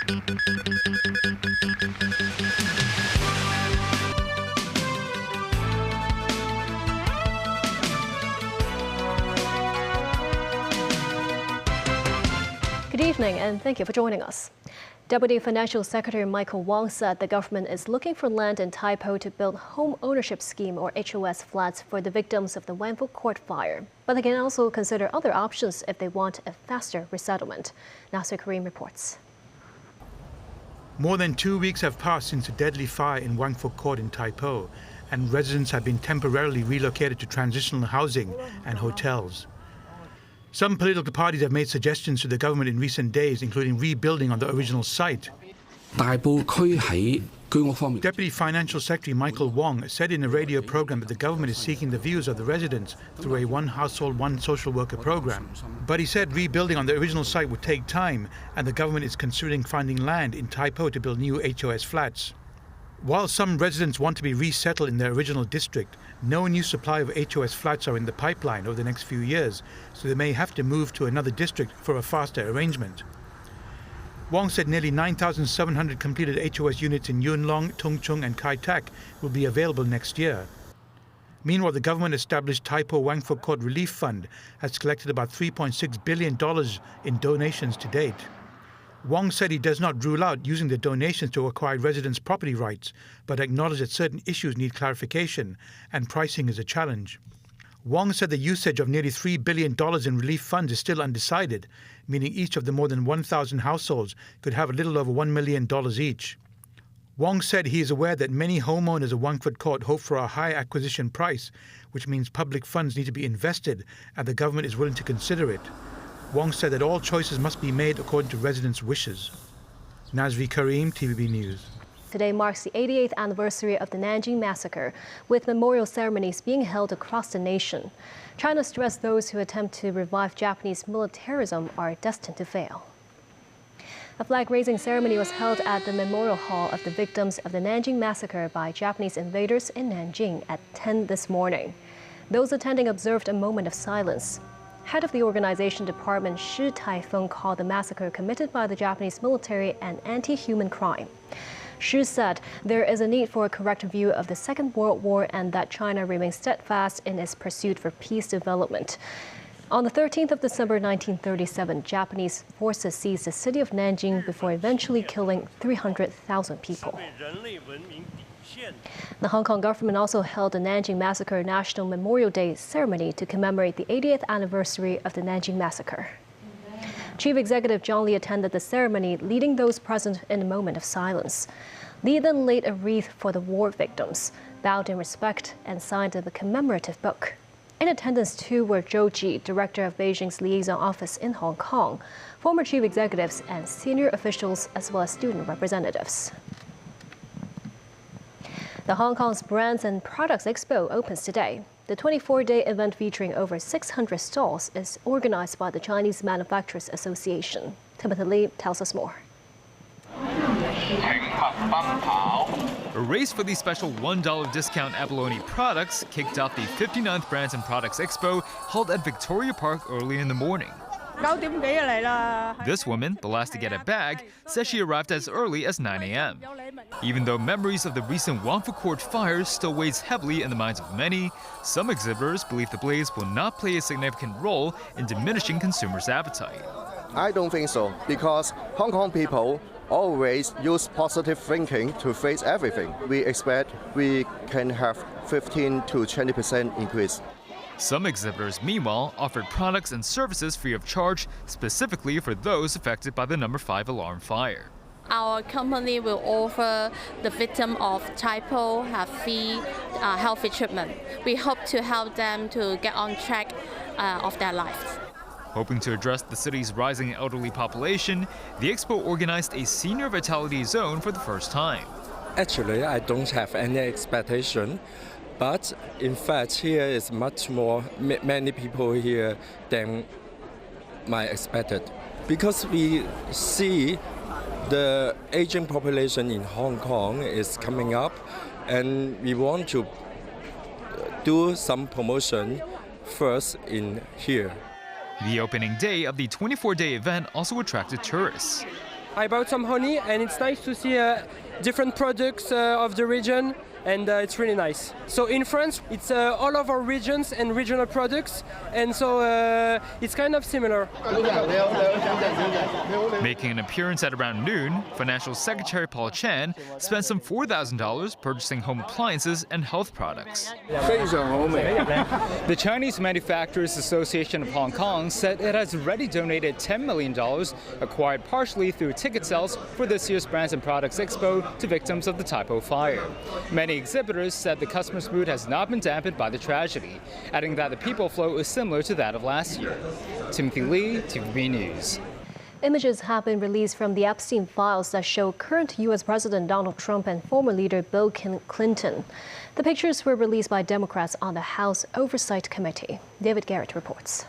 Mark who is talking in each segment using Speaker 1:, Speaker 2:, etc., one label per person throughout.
Speaker 1: Good evening and thank you for joining us. Deputy Financial Secretary Michael Wong said the government is looking for land in Tai Po to build home ownership scheme or HOS flats for the victims of the Wang Fu Court fire. But they can also consider other options if they want a faster resettlement. Nasser Karim reports.
Speaker 2: More than 2 weeks have passed since a deadly fire in Wang Fu Court in Tai Po, and residents have been temporarily relocated to transitional housing and hotels. Some political parties have made suggestions to the government in recent days, including rebuilding on the original site. Deputy Financial Secretary Michael Wong said in a radio program that the government is seeking the views of the residents through a one household, one social worker program. But he said rebuilding on the original site would take time, and the government is considering finding land in Tai Po to build new HOS flats. While some residents want to be resettled in their original district, no new supply of HOS flats are in the pipeline over the next few years, so they may have to move to another district for a faster arrangement. Wong said nearly 9,700 completed HOS units in Yuen Long, Tung Chung and Kai Tak will be available next year. Meanwhile, the government-established Tai Po Wang Fu Court Relief Fund has collected about $3.6 billion in donations to date. Wong said he does not rule out using the donations to acquire residents' property rights, but acknowledged that certain issues need clarification and pricing is a challenge. Wong said the usage of nearly $3 billion in relief funds is still undecided, meaning each of the more than 1,000 households could have a little over $1 million each. Wong said he is aware that many homeowners of Wang Fu Court hope for a high acquisition price, which means public funds need to be invested and the government is willing to consider it. Wong said that all choices must be made according to residents' wishes. Nazri Karim, TVB News.
Speaker 1: Today marks the 88th anniversary of the Nanjing Massacre, with memorial ceremonies being held across the nation. China stressed those who attempt to revive Japanese militarism are destined to fail. A flag-raising ceremony was held at the Memorial Hall of the victims of the Nanjing Massacre by Japanese invaders in Nanjing at 10 this morning. Those attending observed a moment of silence. Head of the organization department, Shi Taifeng, called the massacre committed by the Japanese military an anti-human crime. Shi said there is a need for a correct view of the Second World War and that China remains steadfast in its pursuit for peace development. On the 13th of December 1937, Japanese forces seized the city of Nanjing before eventually killing 300,000 people. The Hong Kong government also held the Nanjing Massacre National Memorial Day ceremony to commemorate the 80th anniversary of the Nanjing Massacre. Chief Executive John Lee attended the ceremony, leading those present in a moment of silence. Lee then laid a wreath for the war victims, bowed in respect, and signed the commemorative book. In attendance too were Zhou Ji, director of Beijing's liaison office in Hong Kong, former chief executives and senior officials, as well as student representatives. The Hong Kong's Brands and Products Expo opens today. The 24-day event featuring over 600 stalls is organized by the Chinese Manufacturers Association. Timothy Lee tells us more.
Speaker 3: A race for these special $1 discount abalone products kicked off the 59th Brands and Products Expo held at Victoria Park early in the morning. This woman, the last to get a bag, says she arrived as early as 9 a.m. Even though memories of the recent Wang Fu Court fire still weighs heavily in the minds of many, some exhibitors believe the blaze will not play a significant role in diminishing consumers' appetite.
Speaker 4: I don't think so, because Hong Kong people always use positive thinking to face everything. We expect we can have 15 to 20% increase.
Speaker 3: Some exhibitors, meanwhile, offered products and services free of charge, specifically for those affected by the No. 5 alarm fire.
Speaker 5: Our company will offer the victim of Tai Po have free healthy treatment. We hope to help them to get on track of their lives.
Speaker 3: Hoping to address the city's rising elderly population, the expo organized a senior vitality zone for the first time.
Speaker 6: Actually, I don't have any expectation. But in fact, here is much more, many people here than I expected. Because we see the aging population in Hong Kong is coming up, and we want to do some promotion first in here.
Speaker 3: The opening day of the 24-day event also attracted tourists.
Speaker 7: I bought some honey, and it's nice to see different products of the region, and it's really nice. So in France, it's all of our regions and regional products, and so it's kind of similar.
Speaker 3: Making an appearance at around noon, Financial Secretary Paul Chan spent some $4,000 purchasing home appliances and health products.
Speaker 8: The Chinese Manufacturers Association of Hong Kong said it has already donated $10 million, acquired partially through ticket sales for this year's Brands and Products Expo, to victims of the Tai Po fire. Many exhibitors said the customers' mood has not been dampened by the tragedy, adding that the people flow is similar to that of last year. Timothy Lee, TVB News.
Speaker 1: Images have been released from the Epstein files that show current U.S. President Donald Trump and former leader Bill Clinton. The pictures were released by Democrats on the House Oversight Committee. David Garrett reports.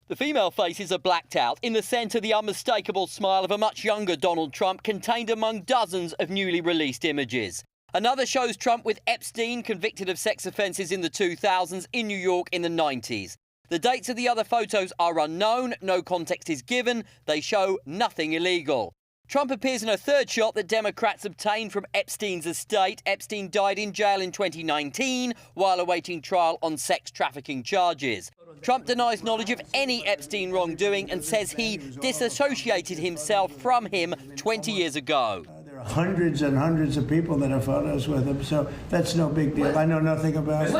Speaker 9: The female faces are blacked out. In the centre, the unmistakable smile of a much younger Donald Trump contained among dozens of newly released images. Another shows Trump with Epstein, convicted of sex offences in the 2000s, in New York in the 90s. The dates of the other photos are unknown, no context is given, they show nothing illegal. Trump appears in a third shot that Democrats obtained from Epstein's estate. Epstein died in jail in 2019 while awaiting trial on sex trafficking charges. Trump denies knowledge of any Epstein wrongdoing and says he disassociated himself from him 20 years ago.
Speaker 10: There are hundreds and hundreds of people that have photos with him, so that's no big deal. I know nothing about it.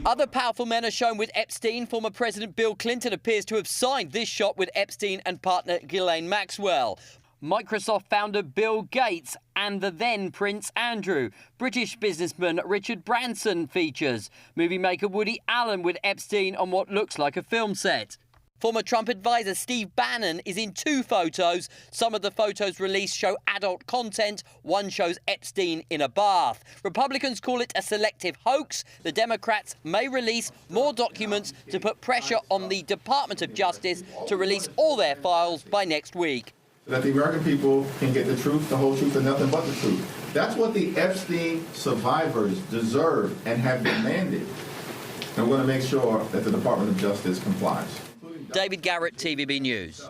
Speaker 9: Other powerful men are shown with Epstein. Former President Bill Clinton appears to have signed this shot with Epstein and partner Ghislaine Maxwell. Microsoft founder Bill Gates and the then Prince Andrew. British businessman Richard Branson features. Movie maker Woody Allen with Epstein on what looks like a film set. Former Trump advisor Steve Bannon is in 2 photos. Some of the photos released show adult content. One shows Epstein in a bath. Republicans call it a selective hoax. The Democrats may release more documents to put pressure on the Department of Justice to release all their files by next week.
Speaker 11: That the American people can get the truth, the whole truth, and nothing but the truth. That's what the Epstein survivors deserve and have demanded. And we're going to make sure that the Department of Justice complies.
Speaker 9: David Garrett, TVB News.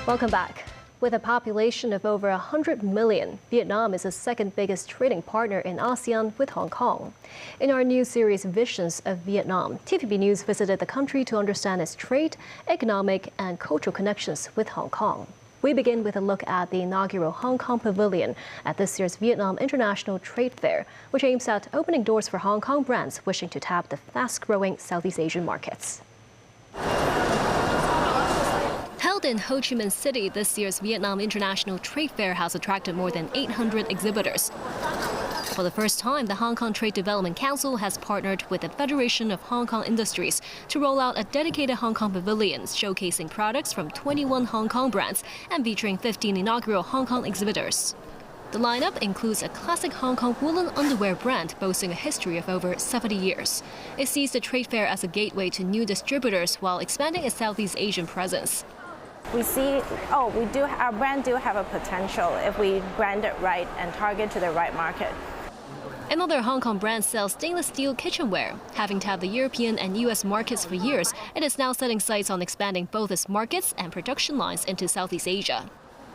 Speaker 1: Welcome back. With a population of over 100 million, Vietnam is the second biggest trading partner in ASEAN with Hong Kong. In our new series Visions of Vietnam, TVB News visited the country to understand its trade, economic and cultural connections with Hong Kong. We begin with a look at the inaugural Hong Kong Pavilion at this year's Vietnam International Trade Fair, which aims at opening doors for Hong Kong brands wishing to tap the fast-growing Southeast Asian markets. Held in Ho Chi Minh City, this year's Vietnam International Trade Fair has attracted more than 800 exhibitors. For the first time, the Hong Kong Trade Development Council has partnered with the Federation of Hong Kong Industries to roll out a dedicated Hong Kong pavilion showcasing products from 21 Hong Kong brands and featuring 15 inaugural Hong Kong exhibitors. The lineup includes a classic Hong Kong woolen underwear brand boasting a history of over 70 years. It sees the trade fair as a gateway to new distributors while expanding its Southeast Asian presence.
Speaker 12: We see, our brand do have a potential if we brand it right and target to the right market.
Speaker 1: Another Hong Kong brand sells stainless steel kitchenware. Having tapped the European and U.S. markets for years, it is now setting sights on expanding both its markets and production lines into Southeast Asia.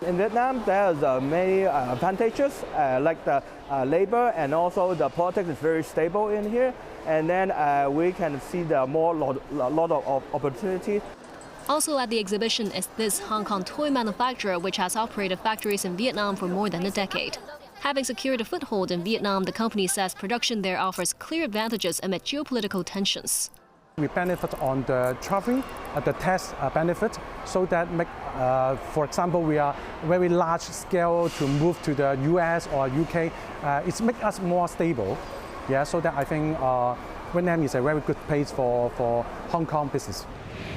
Speaker 13: In Vietnam, there's many advantages, like the labor and also the politics is very stable in here. And then we can see a lot of opportunity.
Speaker 1: Also at the exhibition is this Hong Kong toy manufacturer, which has operated factories in Vietnam for more than a decade. Having secured a foothold in Vietnam, the company says production there offers clear advantages amid geopolitical tensions.
Speaker 14: We benefit on the traveling, the tax benefit, so that for example, we are very large scale to move to the US or UK. It's make us more stable. Yeah, so that I think Vietnam is a very good place for Hong Kong business.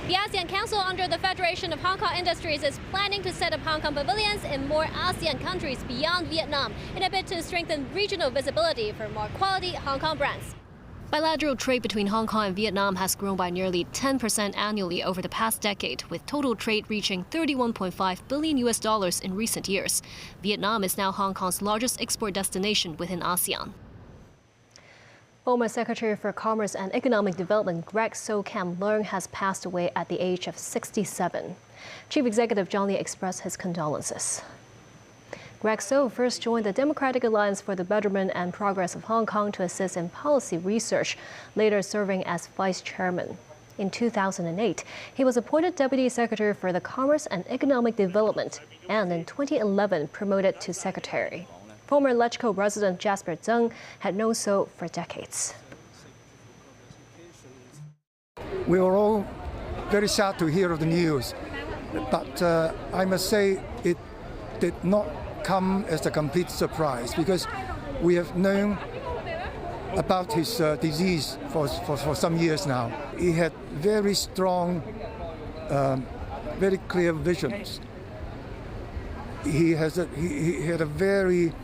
Speaker 1: The ASEAN Council under the Federation of Hong Kong Industries is planning to set up Hong Kong pavilions in more ASEAN countries beyond Vietnam in a bid to strengthen regional visibility for more quality Hong Kong brands. Bilateral trade between Hong Kong and Vietnam has grown by nearly 10% annually over the past decade, with total trade reaching $31.5 billion in recent years. Vietnam is now Hong Kong's largest export destination within ASEAN. Former Secretary for Commerce and Economic Development Greg So Kam Leung has passed away at the age of 67. Chief Executive John Lee expressed his condolences. Greg So first joined the Democratic Alliance for the Betterment and Progress of Hong Kong to assist in policy research, later serving as vice chairman. In 2008, he was appointed Deputy Secretary for the Commerce and Economic Development, and in 2011 promoted to Secretary. Former Lechco resident Jasper Tseng had known So for decades.
Speaker 15: We were all very sad to hear of the news, but I must say it did not come as a complete surprise, because we have known about his disease for some years now. He had very strong, very clear visions. He had a very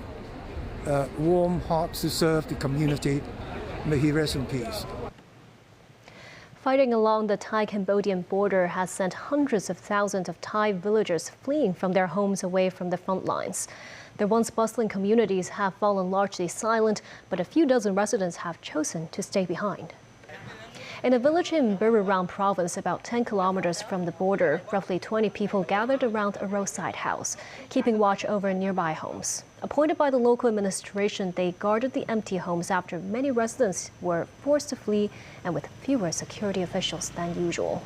Speaker 15: warm heart to serve the community. May he rest in peace.
Speaker 1: Fighting along the Thai-Cambodian border has sent hundreds of thousands of Thai villagers fleeing from their homes away from the front lines. Their once bustling communities have fallen largely silent, but a few dozen residents have chosen to stay behind. In a village in Buriram province, about 10 kilometers from the border, roughly 20 people gathered around a roadside house, keeping watch over nearby homes. Appointed by the local administration, they guarded the empty homes after many residents were forced to flee and with fewer security officials than usual.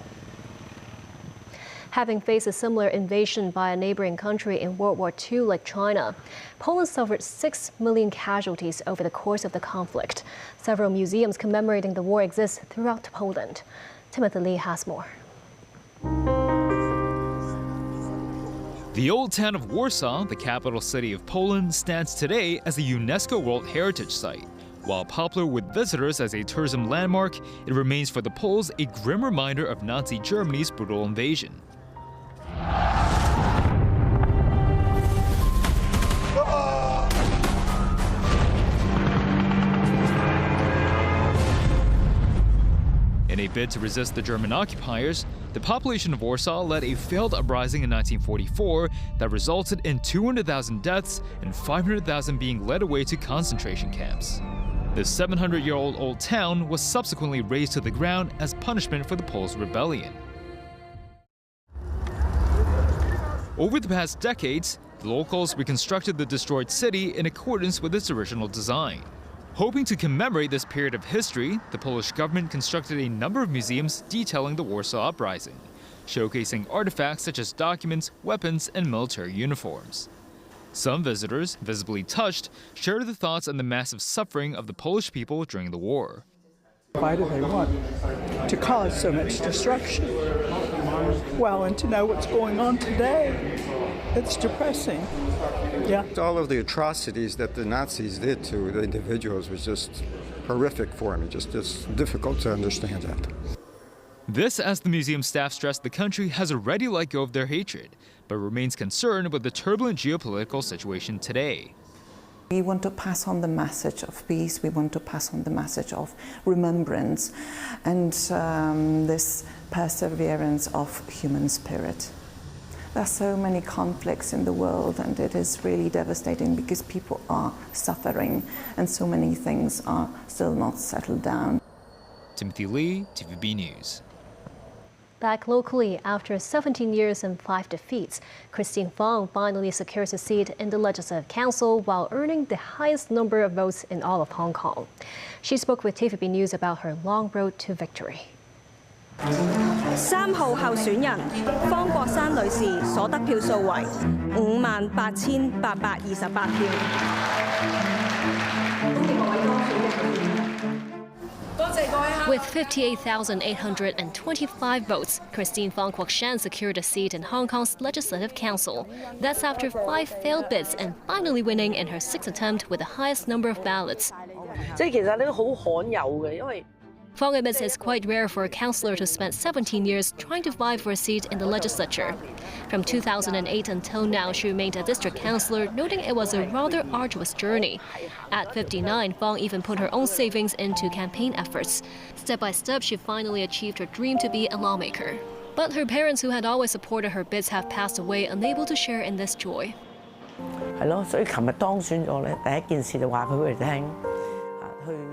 Speaker 1: Having faced a similar invasion by a neighboring country in World War II like China, Poland suffered 6 million casualties over the course of the conflict. Several museums commemorating the war exist throughout Poland. Timothy Lee has more.
Speaker 3: The old town of Warsaw, the capital city of Poland, stands today as a UNESCO World Heritage Site. While popular with visitors as a tourism landmark, it remains for the Poles a grim reminder of Nazi Germany's brutal invasion. In a bid to resist the German occupiers, the population of Warsaw led a failed uprising in 1944 that resulted in 200,000 deaths and 500,000 being led away to concentration camps. The 700-year-old old town was subsequently razed to the ground as punishment for the Poles' rebellion. Over the past decades, the locals reconstructed the destroyed city in accordance with its original design. Hoping to commemorate this period of history, the Polish government constructed a number of museums detailing the Warsaw Uprising, showcasing artifacts such as documents, weapons, and military uniforms. Some visitors, visibly touched, shared the thoughts on the massive suffering of the Polish people during the war.
Speaker 16: Why do they want to cause so much destruction? Well, and to know what's going on today, it's depressing. Yeah.
Speaker 17: All of the atrocities that the Nazis did to the individuals was just horrific for me, just difficult to understand that.
Speaker 3: This, as the museum staff stressed, the country has already let go of their hatred, but remains concerned with the turbulent geopolitical situation today.
Speaker 18: We want to pass on the message of peace, we want to pass on the message of remembrance and this perseverance of human spirit. There are so many conflicts in the world, and it is really devastating because people are suffering and so many things are still not settled down.
Speaker 3: Timothy Lee, TVB News.
Speaker 1: Back locally, after 17 years and 5 defeats, Christine Fong finally secures a seat in the Legislative Council while earning the highest number of votes in all of Hong Kong. She spoke with TVB News about her long road to victory.
Speaker 19: 3號候選人方國珊女士所得票數為58,828票。
Speaker 1: With 58,825 votes, Christine Fong Kwok-shan secured a seat in Hong Kong's Legislative Council. That's after 5 failed bids and finally winning in her 6th attempt with the highest number of ballots.
Speaker 20: 即係其實呢個好罕有嘅，因為
Speaker 1: Fong admits it's quite rare for a councillor to spend 17 years trying to vie for a seat in the legislature. From 2008 until now, she remained a district councillor, noting it was a rather arduous journey. At 59, Fong even put her own savings into campaign efforts. Step by step, she finally achieved her dream to be a lawmaker. But her parents, who had always supported her bids, have passed away, unable to share in this joy.
Speaker 20: 係咯，所以琴日當選咗咧，第一件事就話俾佢哋聽。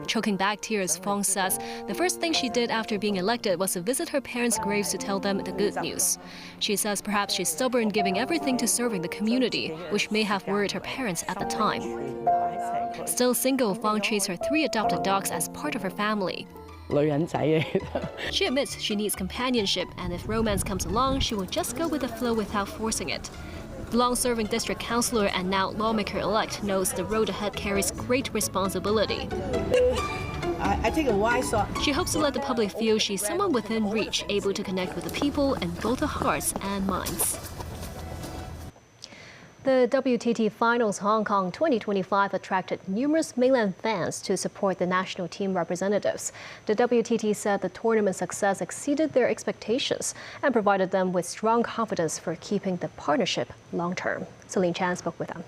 Speaker 1: Choking back tears, Fong says the first thing she did after being elected was to visit her parents' graves to tell them the good news. She says perhaps she's stubborn, giving everything to serving the community, which may have worried her parents at the time. Still single, Fong treats her 3 adopted dogs as part of her family. She admits she needs companionship, and if romance comes along, she will just go with the flow without forcing it. The long-serving district councillor and now lawmaker-elect knows the road ahead carries great responsibility.
Speaker 16: I take a wise thought.
Speaker 1: She hopes to let the public feel she's someone within reach, able to connect with the people in both the hearts and minds. The WTT Finals Hong Kong 2025 attracted numerous mainland fans to support the national team representatives. The WTT said the tournament's success exceeded their expectations and provided them with strong confidence for keeping the partnership long-term. Celine Chan spoke with them.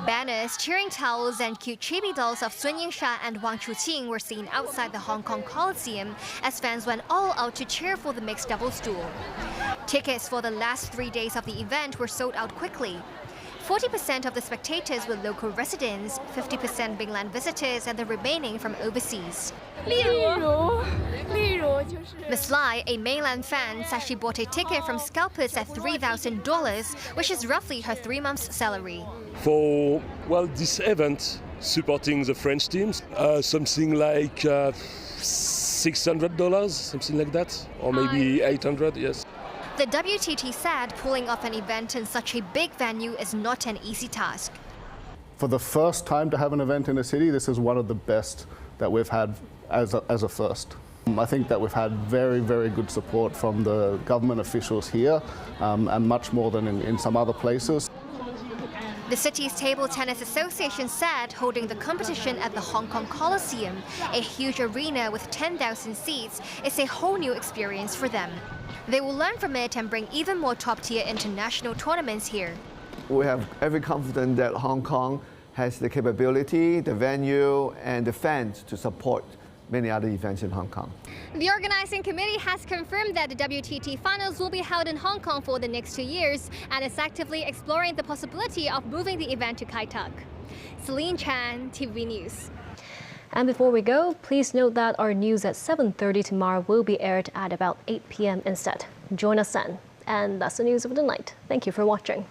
Speaker 21: Banners, cheering towels, and cute chibi dolls of Sun Yingsha and Wang Chuqing were seen outside the Hong Kong Coliseum as fans went all out to cheer for the mixed doubles duel. Tickets for the last 3 days of the event were sold out quickly. 40% of the spectators were local residents, 50% mainland visitors, and the remaining from overseas. Miss Lai, a mainland fan, says she bought a ticket from scalpers at $3,000, which is roughly her 3 months' salary.
Speaker 22: For, well, this event, supporting the French teams, something like $600, something like that, or maybe $800, yes.
Speaker 21: The WTT said pulling off an event in such a big venue is not an easy task.
Speaker 23: For the first time to have an event in a city, this is one of the best that we've had as a first. I think that we've had very, very good support from the government officials here, and much more than in some other places.
Speaker 21: The city's Table Tennis Association said holding the competition at the Hong Kong Coliseum, a huge arena with 10,000 seats, is a whole new experience for them. They will learn from it and bring even more top-tier international tournaments here.
Speaker 24: We have every confidence that Hong Kong has the capability, the venue, and the fans to support many other events in Hong Kong.
Speaker 21: The organizing committee has confirmed that the WTT finals will be held in Hong Kong for the next 2 years and is actively exploring the possibility of moving the event to Kai Tak. Celine Chan, TVB News.
Speaker 1: And before we go, please note that our news at 7:30 tomorrow will be aired at about 8 p.m. instead. Join us then. And that's the news of the night. Thank you for watching.